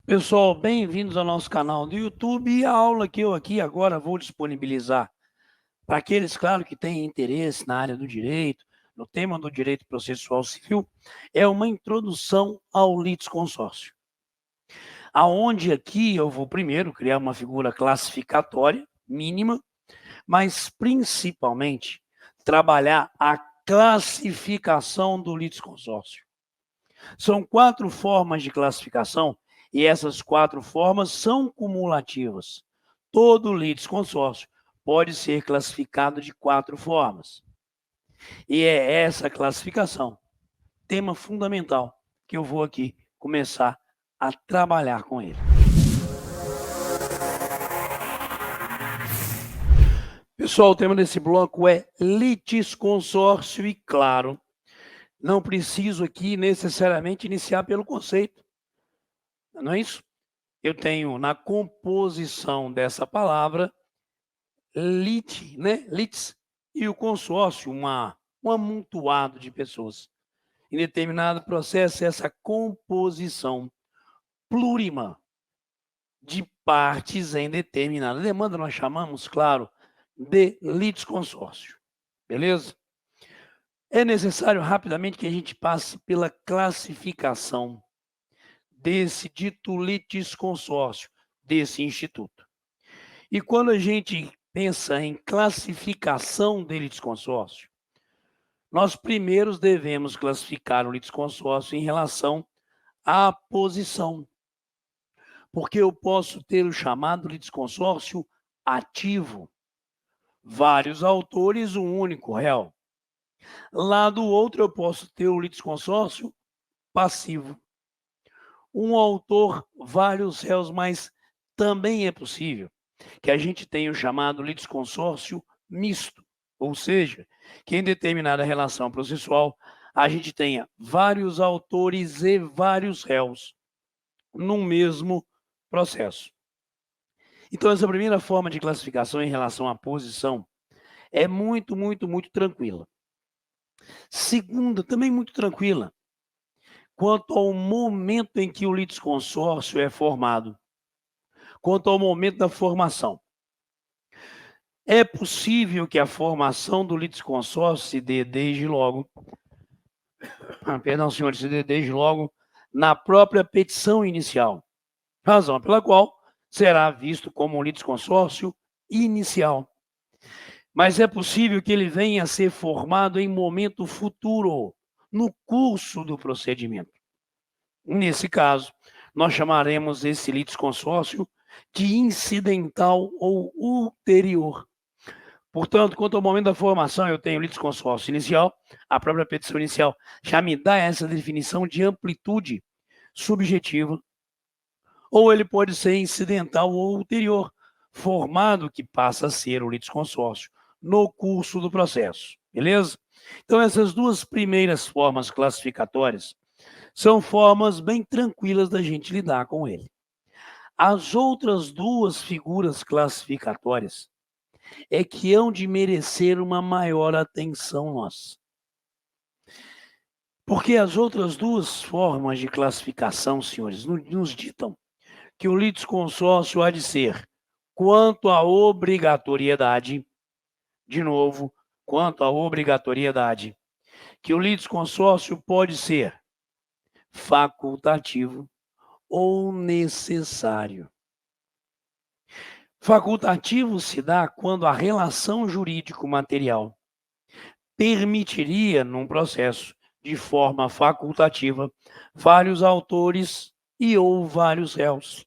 Pessoal, bem-vindos ao nosso canal do YouTube e a aula que eu aqui agora vou disponibilizar para aqueles, claro, que têm interesse na área do direito, no tema do direito processual civil, é uma introdução ao litisconsórcio. Aonde aqui eu vou primeiro criar uma figura classificatória mínima, mas principalmente trabalhar a classificação do litisconsórcio. São 4 formas de classificação e essas 4 formas são cumulativas. Todo litisconsórcio pode ser classificado de 4 formas. E é essa classificação, tema fundamental, que eu vou aqui começar a trabalhar com ele. Pessoal, o tema desse bloco é litisconsórcio e, claro, não preciso aqui necessariamente iniciar pelo conceito. Não é isso? Eu tenho na composição dessa palavra lit, né? Litis, e o consórcio, um amontoado de pessoas. Em determinado processo, essa composição plurima de partes em determinada demanda, nós chamamos, claro, de litisconsórcio. Beleza? É necessário rapidamente que a gente passe pela classificação desse dito litisconsórcio, desse instituto. E quando a gente pensa em classificação de litisconsórcio, nós primeiro devemos classificar o litisconsórcio em relação à posição, porque eu posso ter o chamado litisconsórcio ativo, vários autores, um único réu. Lá do outro eu posso ter o litisconsórcio passivo, um autor, vários réus, mas também é possível que a gente tenha o chamado litisconsórcio misto, ou seja, que em determinada relação processual a gente tenha vários autores e vários réus no mesmo processo. Então, essa primeira forma de classificação em relação à posição é muito tranquila. Segunda, também muito tranquila, quanto ao momento em que o litisconsórcio é formado, quanto ao momento da formação. É possível que a formação do litisconsórcio se dê desde logo, se dê desde logo na própria petição inicial, razão pela qual será visto como um litisconsórcio inicial. Mas é possível que ele venha a ser formado em momento futuro, no curso do procedimento. Nesse caso, nós chamaremos esse litisconsórcio de incidental ou ulterior. Portanto, quanto ao momento da formação, eu tenho litisconsórcio inicial, a própria petição inicial já me dá essa definição de amplitude subjetiva, ou ele pode ser incidental ou ulterior, formado que passa a ser o litisconsórcio no curso do processo, beleza? Então, essas duas primeiras formas classificatórias são formas bem tranquilas da gente lidar com ele. As outras duas figuras classificatórias é que hão de merecer uma maior atenção nossa. Porque as outras duas formas de classificação, senhores, nos ditam que o litisconsórcio há de ser, quanto à obrigatoriedade, de novo, quanto à obrigatoriedade, que o litisconsórcio pode ser facultativo ou necessário. Facultativo se dá quando a relação jurídico-material permitiria, num processo de forma facultativa, vários autores e ou vários réus.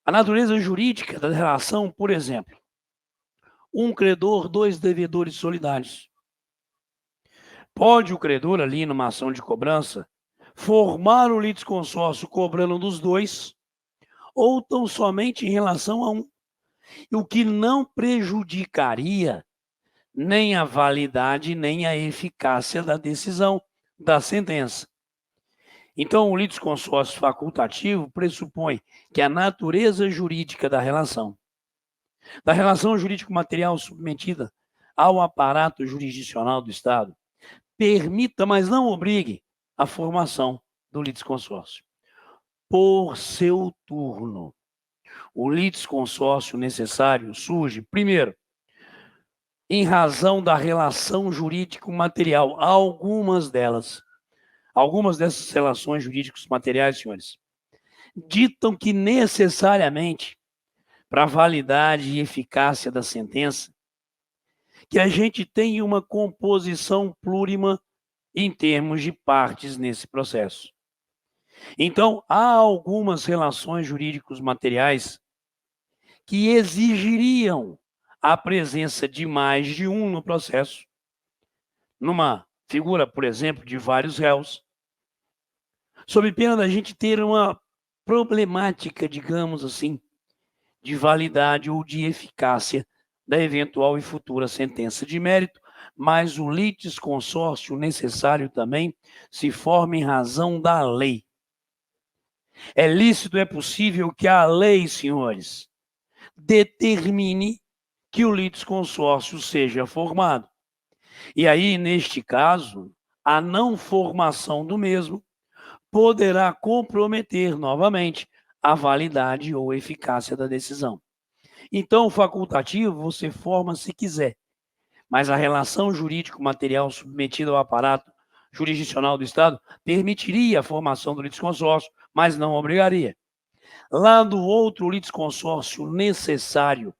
A natureza jurídica da relação, por exemplo, um credor, dois devedores solidários. Pode o credor ali numa ação de cobrança formar o litisconsórcio cobrando dos dois ou tão somente em relação a um, o que não prejudicaria nem a validade nem a eficácia da decisão, da sentença. Então, o litisconsórcio facultativo pressupõe que a natureza jurídica da relação jurídico-material submetida ao aparato jurisdicional do Estado, permita, mas não obrigue, a formação do litisconsórcio. por seu turno. O litisconsórcio necessário surge, primeiro, em razão da relação jurídico-material. Algumas dessas relações jurídicos materiais, senhores, ditam que necessariamente, para a validade e eficácia da sentença, que a gente tenha uma composição plurima em termos de partes nesse processo. Então, há algumas relações jurídicos materiais que exigiriam a presença de mais de um no processo, numa figura, por exemplo, de vários réus, sob pena da gente ter uma problemática, digamos assim, de validade ou de eficácia da eventual e futura sentença de mérito, mas o litisconsórcio necessário também se forma em razão da lei. É lícito, é possível que a lei, senhores, determine que o litisconsórcio seja formado. E aí, neste caso, a não formação do mesmo poderá comprometer novamente a validade ou eficácia da decisão. Então, o facultativo você forma se quiser, mas a relação jurídico-material submetida ao aparato jurisdicional do Estado permitiria a formação do litisconsórcio, mas não obrigaria. Lá do outro litisconsórcio necessário,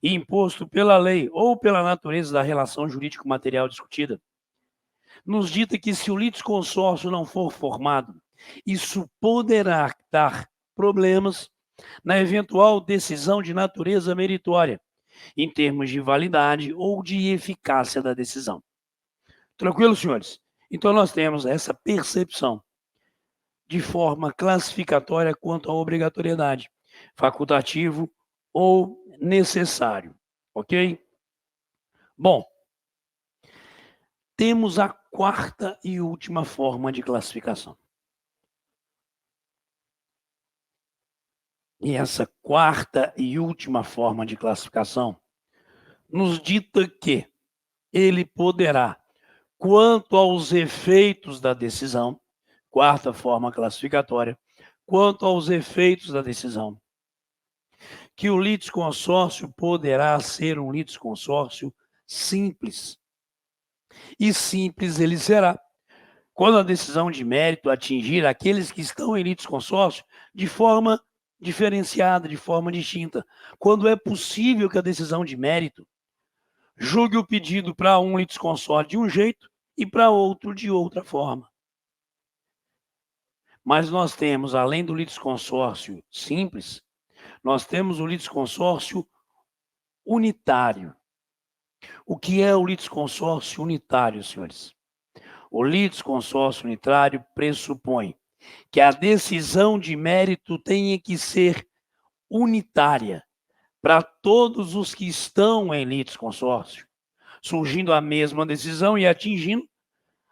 imposto pela lei ou pela natureza da relação jurídico-material discutida, nos dita que se o litisconsórcio não for formado, isso poderá dar problemas na eventual decisão de natureza meritória, em termos de validade ou de eficácia da decisão. Tranquilo, senhores? Então, nós temos essa percepção de forma classificatória quanto à obrigatoriedade, facultativo ou necessário, ok? Bom, temos a quarta e última forma de classificação. E essa quarta e última forma de classificação nos dita que ele poderá, quanto aos efeitos da decisão, quarta forma classificatória, quanto aos efeitos da decisão, que o litisconsórcio poderá ser um litisconsórcio simples. E simples ele será quando a decisão de mérito atingir aqueles que estão em litisconsórcio de forma diferenciada, de forma distinta. Quando é possível que a decisão de mérito julgue o pedido para um litisconsórcio de um jeito e para outro de outra forma. Mas nós temos, além do litisconsórcio simples, nós temos o litisconsórcio unitário. O que é o litisconsórcio unitário, senhores? O litisconsórcio unitário pressupõe que a decisão de mérito tenha que ser unitária para todos os que estão em litisconsórcio, surgindo a mesma decisão e atingindo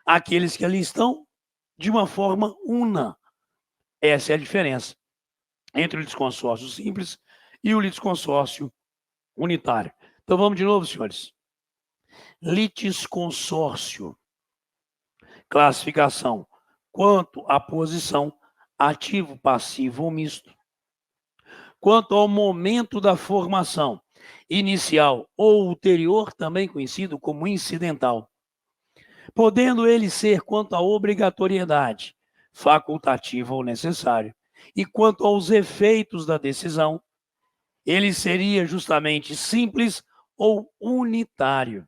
aqueles que ali estão de uma forma una. Essa é a diferença entre o litisconsórcio simples e o litisconsórcio unitário. Então vamos de novo, senhores. Litisconsórcio. Classificação quanto à posição, ativo, passivo ou misto. Quanto ao momento da formação, inicial ou ulterior, também conhecido como incidental. Podendo ele ser quanto à obrigatoriedade, facultativa ou necessário. E quanto aos efeitos da decisão, ele seria justamente simples ou unitário.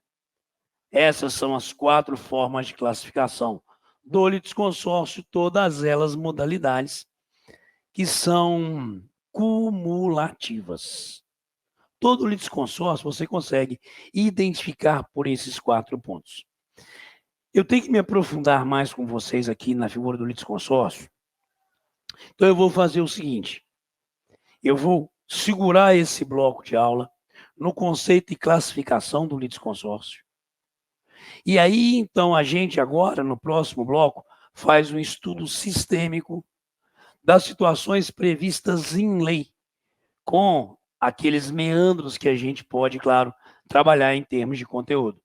Essas são as quatro formas de classificação do litisconsórcio, todas elas modalidades que são cumulativas. Todo litisconsórcio você consegue identificar por esses quatro pontos. Eu tenho que me aprofundar mais com vocês aqui na figura do litisconsórcio. Então eu vou fazer o seguinte, eu vou segurar esse bloco de aula no conceito e classificação do litisconsórcio. E aí, então, a gente agora, no próximo bloco, faz um estudo sistêmico das situações previstas em lei, com aqueles meandros que a gente pode, claro, trabalhar em termos de conteúdo.